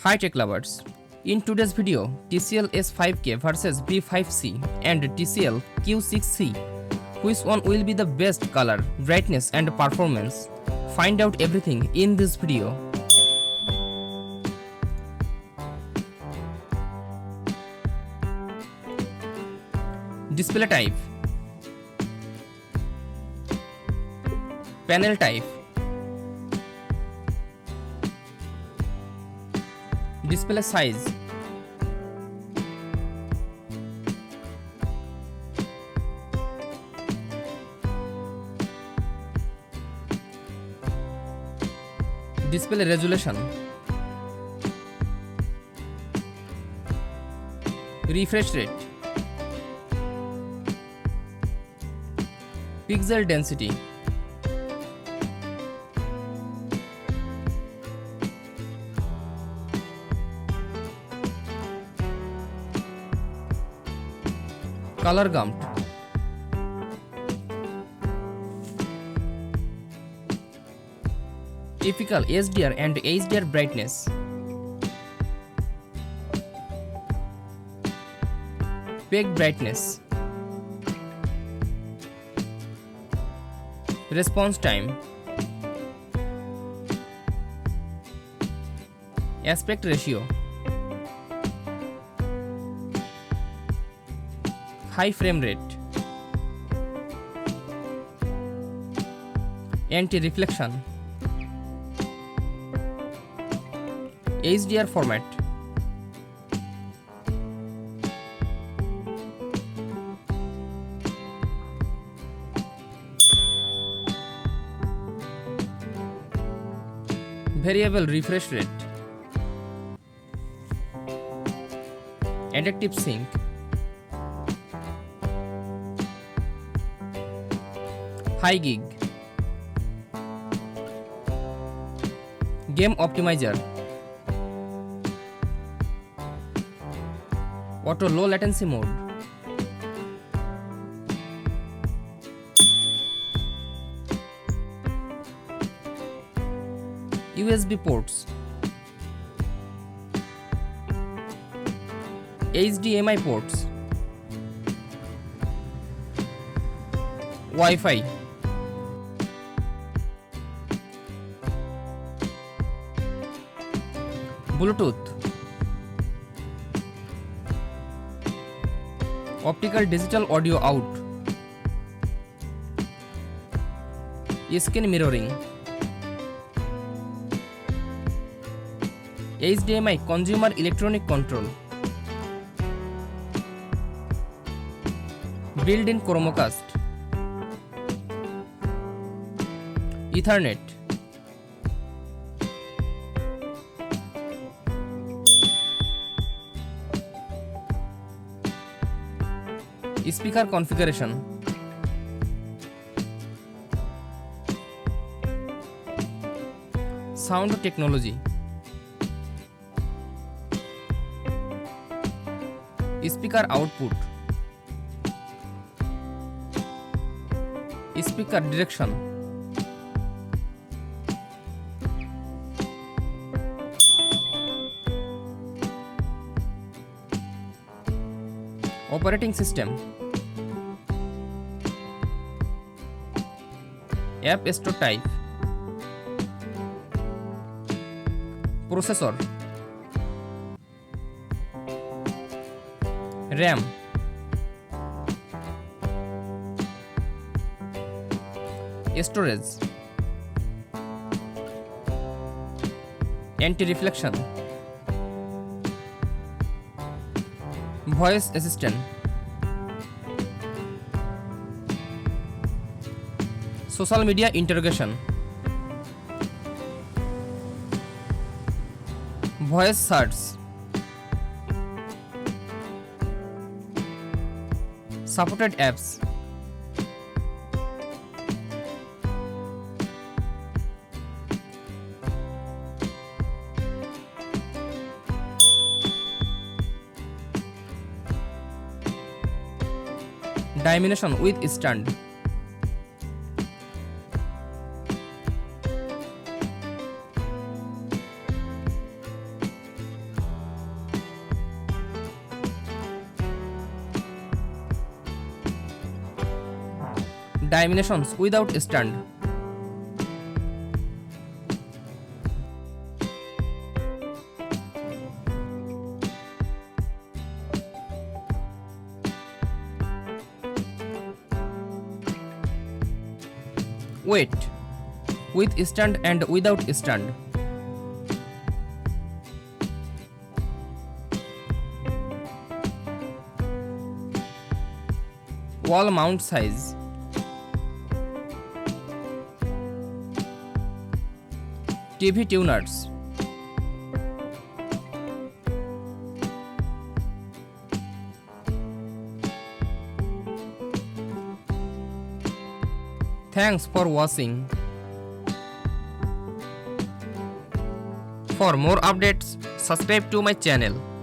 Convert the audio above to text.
Hi tech lovers. In today's video, TCL S5K versus V5C and TCL Q6C. Which one will be the best color, brightness and performance? Find out everything in this video. Display type, panel type, display size, display resolution, refresh rate, pixel density, color gamut, typical HDR and HDR brightness, peak brightness, response time, aspect ratio, high frame rate, anti-reflection, HDR format, variable refresh rate, adaptive sync, high gig, game optimizer, auto low latency mode, USB ports, HDMI ports, Wi-Fi, Bluetooth, optical digital audio out, screen mirroring, HDMI consumer electronic control, built-in Chromecast, Ethernet, speaker configuration, sound technology, speaker output, speaker direction, operating system, app store type, processor, RAM, storage, anti-reflection, voice assistant, social media integration, voice search, supported apps, dimension with stand, Dimensions without stand. Weight with stand and without stand. Wall mount size. TV tuners. Thanks for watching. For more updates, subscribe to my channel.